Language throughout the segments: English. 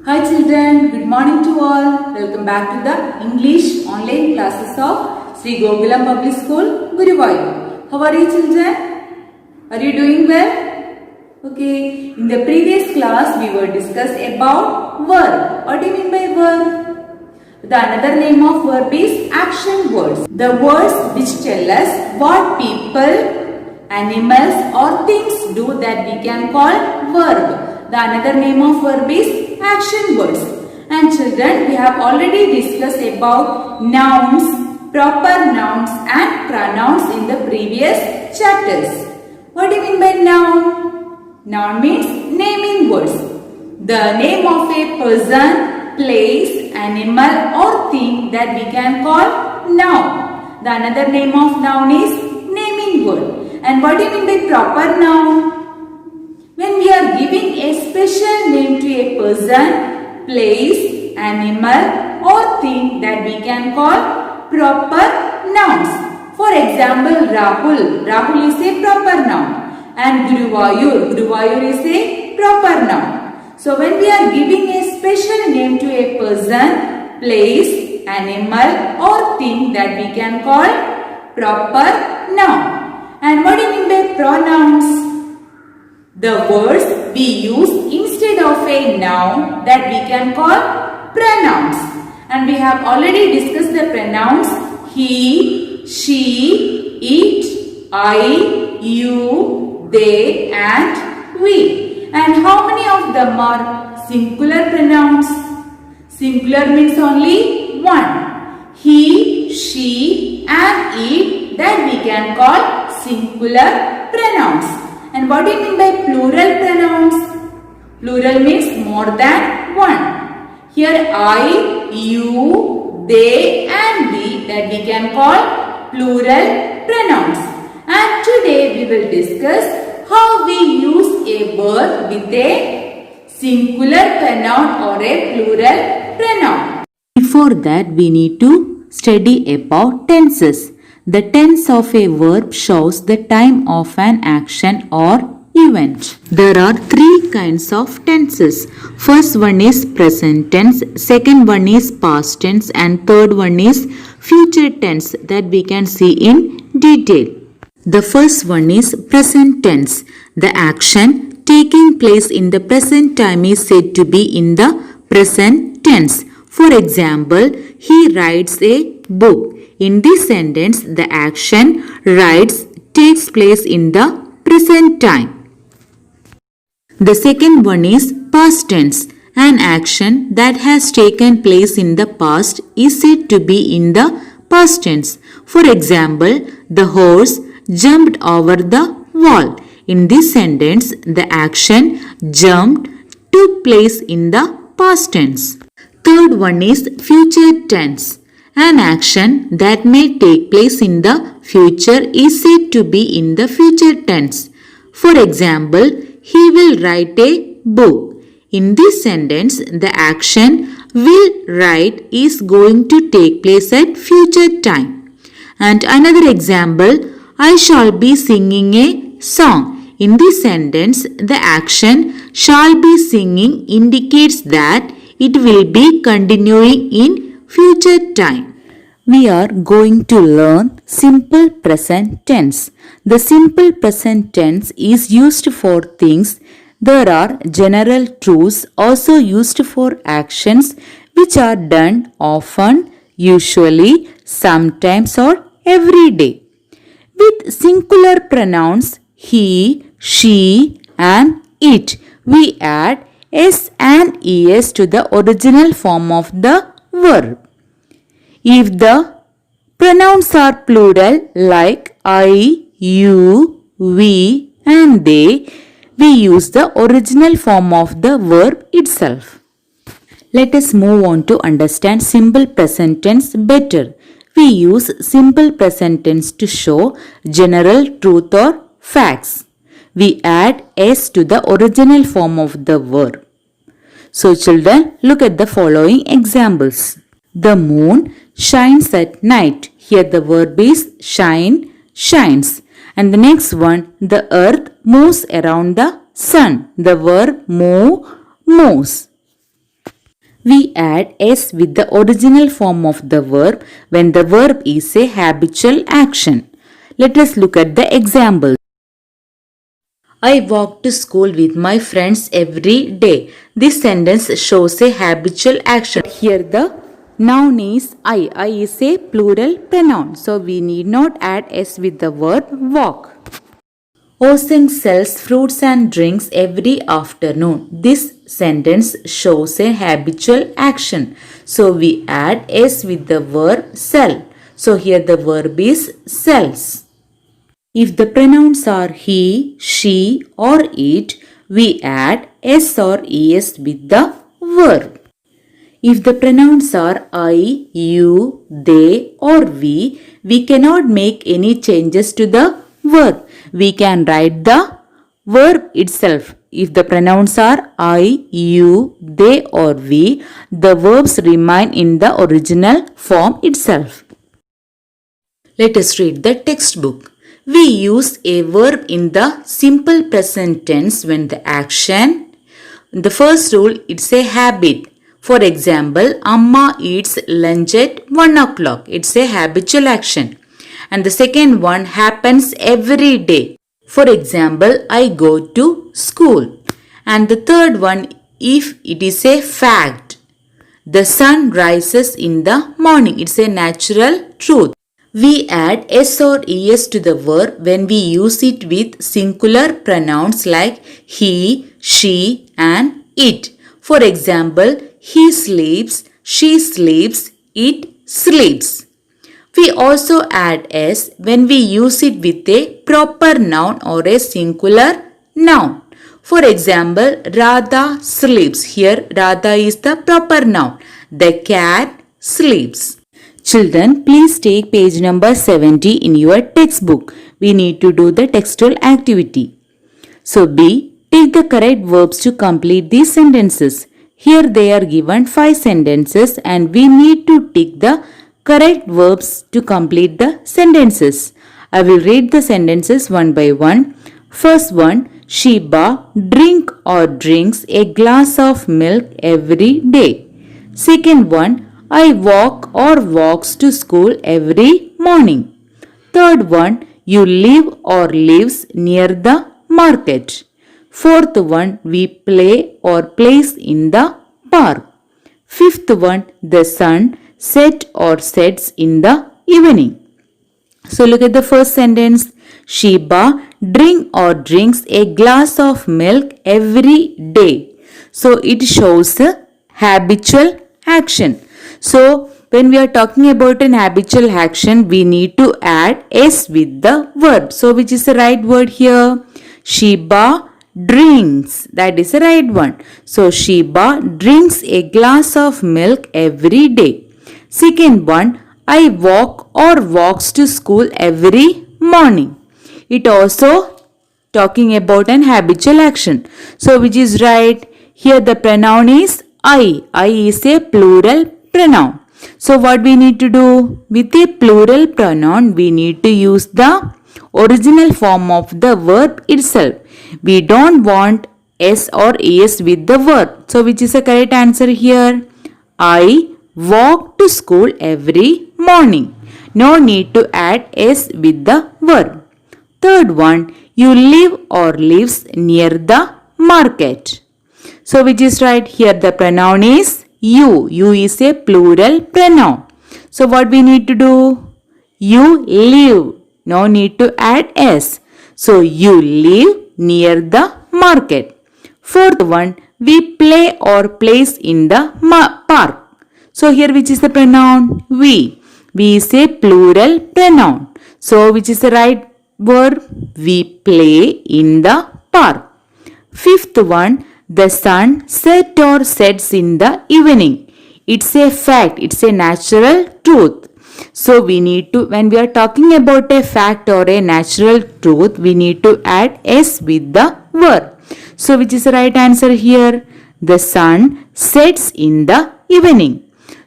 Hi children, good morning to all. Welcome back to the English online classes of Sri Gokulam Public School, Guruvayur. How are you children? Are you doing well? Okay, in the previous class we were discussed about verb. What do you mean by verb? The another name of verb is action words. The words which tell us what people, animals or things do that we can call verb. The another name of verb is action words. And children, we have already discussed about nouns, proper nouns and pronouns in the previous chapters. What do you mean by noun? Noun means naming words. The name of a person, place, animal or thing that we can call noun. The another name of noun is naming word. And what do you mean by proper noun? When we are giving a special name to a person, place, animal or thing that we can call proper nouns. For example, Rahul. Rahul is a proper noun. And Guruvayur. Guruvayur is a proper noun. So when we are giving a special name to a person, place, animal or thing that we can call proper noun. And what do you mean by pronouns? The words we use instead of a noun that we can call pronouns. And we have already discussed the pronouns he, she, it, I, you, they and we. And how many of them are singular pronouns? Singular means only one. He, she and it that we can call singular pronouns. And what do you mean by plural pronouns? Plural means more than one. Here I, you, they and we that we can call plural pronouns. And today we will discuss how we use a verb with a singular pronoun or a plural pronoun. Before that, we need to study about tenses. The tense of a verb shows the time of an action or event. There are three kinds of tenses. First one is present tense, second one is past tense and third one is future tense that we can see in detail. The first one is present tense. The action taking place in the present time is said to be in the present tense. For example, he writes a book. In this sentence, the action writes takes place in the present time. The second one is past tense. An action that has taken place in the past is said to be in the past tense. For example, the horse jumped over the wall. In this sentence, the action jumped took place in the past tense. Third one is future tense. An action that may take place in the future is said to be in the future tense. For example, he will write a book. In this sentence, the action will write is going to take place at future time. And another example, I shall be singing a song. In this sentence, the action shall be singing indicates that it will be continuing in future time. We are going to learn simple present tense. The simple present tense is used for things. There are general truths also used for actions which are done often, usually, sometimes or every day. With singular pronouns he, she and it, we add s and es to the original form of the verb. If the pronouns are plural like I, you, we and they, we use the original form of the verb itself. Let us move on to understand simple present tense better. We use simple present tense to show general truth or facts. We add s to the original form of the verb. So children, look at the following examples. The moon shines at night. Here the verb is shine, shines. And the next one, the earth moves around the sun. The verb move, moves. We add s with the original form of the verb when the verb is a habitual action. Let us look at the examples. I walk to school with my friends every day. This sentence shows a habitual action. Here the noun is I. I is a plural pronoun. So we need not add s with the verb walk. Osen sells fruits and drinks every afternoon. This sentence shows a habitual action. So we add s with the verb sell. So here the verb is sells. If the pronouns are he, she or it, we add s or es with the verb. If the pronouns are I, you, they or we cannot make any changes to the verb. We can write the verb itself. If the pronouns are I, you, they or we, the verbs remain in the original form itself. Let us read the textbook. We use a verb in the simple present tense when the action, the first rule, it's a habit. For example, Amma eats lunch at 1 o'clock. It's a habitual action. And the second one happens every day. For example, I go to school. And the third one, if it is a fact, the sun rises in the morning. It's a natural truth. We add s or es to the verb when we use it with singular pronouns like he, she and it. For example, he sleeps, she sleeps, it sleeps. We also add s when we use it with a proper noun or a singular noun. For example, Radha sleeps. Here Radha is the proper noun. The cat sleeps. Children, please take page number 70 in your textbook. We need to do the textual activity. So B, take the correct verbs to complete these sentences. Here they are given 5 sentences and we need to tick the correct verbs to complete the sentences. I will read the sentences one by one. First one, Sheba drink or drinks a glass of milk every day. Second one, I walk or walks to school every morning. Third one, you live or lives near the market. Fourth one, we play or plays in the park. Fifth one, the sun set or sets in the evening. So look at the first sentence. Sheba drink or drinks a glass of milk every day. So it shows a habitual action. So when we are talking about an habitual action, we need to add s with the verb. So which is the right word here? Sheba drinks. That is the right one. So Sheba drinks a glass of milk every day. Second one, I walk or walks to school every morning. It also talking about an habitual action. So which is right? Here the pronoun is I. I is a plural pronoun. So what we need to do? With a plural pronoun, we need to use the original form of the verb itself. We don't want s or es with the verb. So which is the correct answer here? I walk to school every morning. No need to add s with the verb. Third one, you live or lives near the market. So which is right? Here the pronoun is you. You is a plural pronoun. So what we need to do? You live. No need to add s. So you live near the market. Fourth one, we play or plays in the park. So here which is the pronoun? We. We is a plural pronoun. So which is the right word? We play in the park. Fifth one, the sun set or sets in the evening. It's a fact. It's a natural truth. So we need to, when we are talking about a fact or a natural truth, we need to add s with the verb. So which is the right answer here? The sun sets in the evening.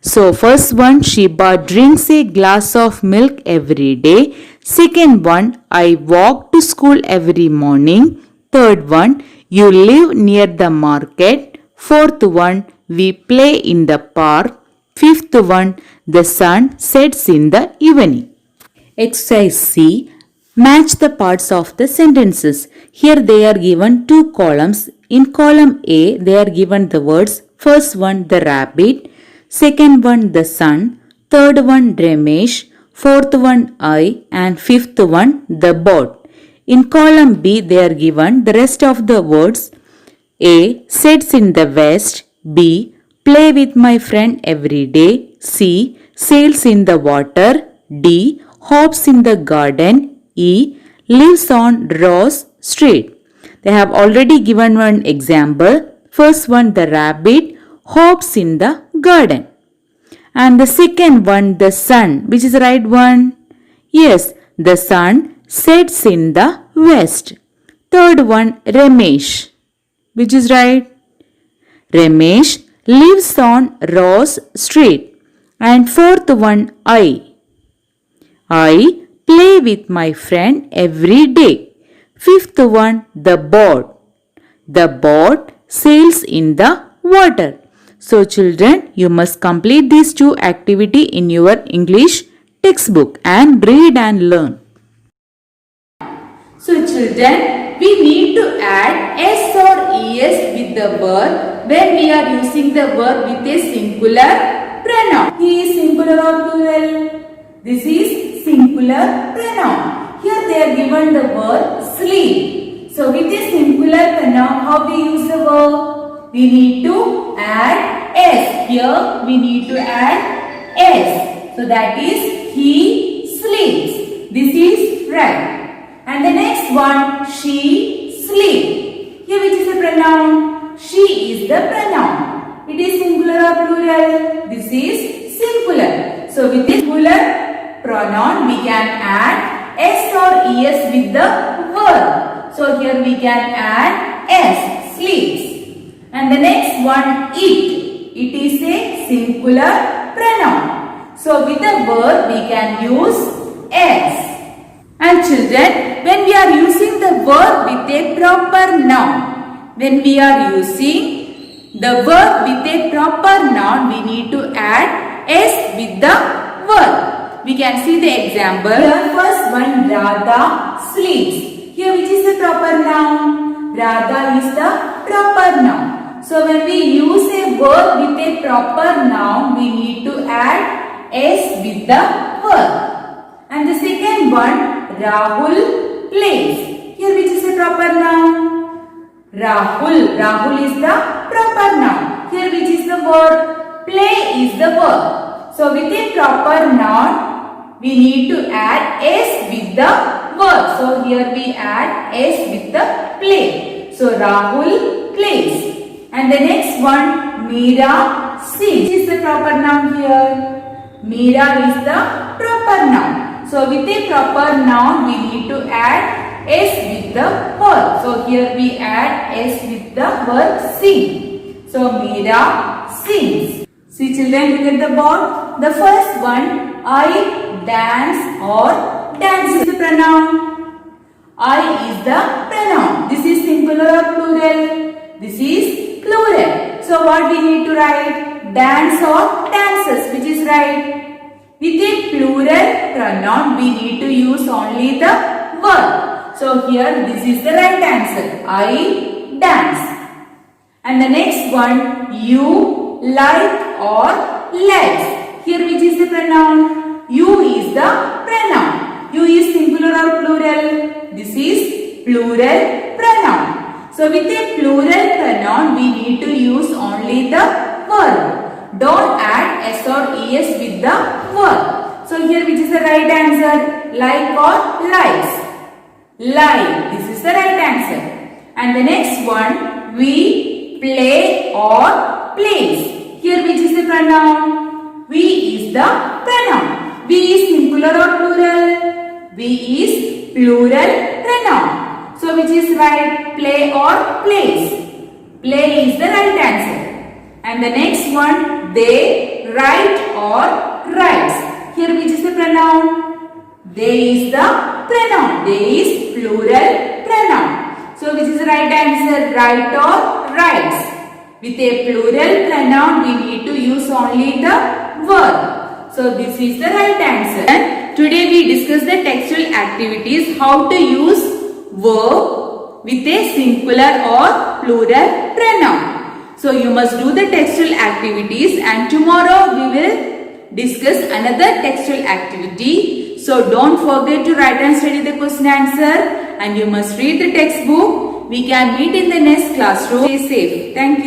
So first one, Sheba drinks a glass of milk every day. Second one, I walk to school every morning. Third one, you live near the market. Fourth one, we play in the park. Fifth one, the sun sets in the evening. Exercise C. Match the parts of the sentences. Here they are given two columns. In column A, they are given the words. First one, the rabbit. Second one, the sun. Third one, Ramesh. Fourth one, I. And fifth one, the boat. In column B, they are given the rest of the words. A. Sets in the west. B. Play with my friend every day. C. Sails in the water. D. Hops in the garden. E. Lives on Ross Street. They have already given one example. First one, the rabbit hops in the garden. And the second one, the sun. Which is the right one? Yes, the sun sets in the west. Third one, Ramesh. Which is right? Ramesh lives on Ross Street. And fourth one, I play with my friend every day. Fifth one, the boat. The boat sails in the water. So children, you must complete these two activities in your English textbook and read and learn. So children, we need to add s or es with the verb when we are using the verb with a singular pronoun. He is singular or plural? This is singular pronoun. Here they are given the word sleep. So with a singular pronoun, how we use the verb? We need to add s. Here we need to add s. So that is he sleeps. This is right. And the next one, she sleeps. Here which is the pronoun? She is the pronoun. It is singular or plural? This is singular. So with this singular pronoun we can add s or es with the verb. So here we can add s, sleeps. And the next one, it. It is a singular pronoun. So with the verb we can use s. And children, when we are using the verb with a proper noun, when we are using the verb with a proper noun, we need to add s with the verb. We can see the example. Here first one, Radha sleeps. Here which is the proper noun? Radha is the proper noun. So when we use a verb with a proper noun, we need to add s with the verb. And the second one, Rahul plays. Here which is the proper noun? Rahul. Rahul is the proper noun. Here which is the verb? Play is the verb. So with a proper noun, we need to add s with the verb. So here we add s with the play. So Rahul plays. And the next one, Meera sings. Which is the proper noun here? Meera is the proper noun. So with a proper noun, we need to add s with the verb. So here we add s with the verb sing. So Meera sings. See children, look at the board. The first one, I dance or dance is the pronoun. I is the pronoun. This is singular or plural? This is plural. So what we need to write? Dance or dances, which is right. With a plural pronoun, we need to use only the verb. So here this is the right answer. I dance. And the next one, you like or likes. Here which is the pronoun? You is the pronoun. You is singular or plural? This is plural pronoun. So with a plural pronoun, we need to use only the verb. Don't add s or es with the verb. So here which is the right answer? Like or likes? Like. This is the right answer. And the next one, we play or plays. Here which is the pronoun? We is the pronoun. We is singular or plural? We is plural pronoun. So which is right? Play or plays? Play is the right answer. And the next one, they write or writes. Here which is the pronoun? They is the pronoun. They is plural pronoun. So which is the right answer? Write or writes? With a plural pronoun, we need to use only the verb. So this is the right answer. And today we discuss the textual activities, how to use verb with a singular or plural pronoun. So you must do the textual activities, and tomorrow we will discuss another textual activity. So don't forget to write and study the question answer, and you must read the textbook. We can meet in the next classroom. Stay safe. Thank you.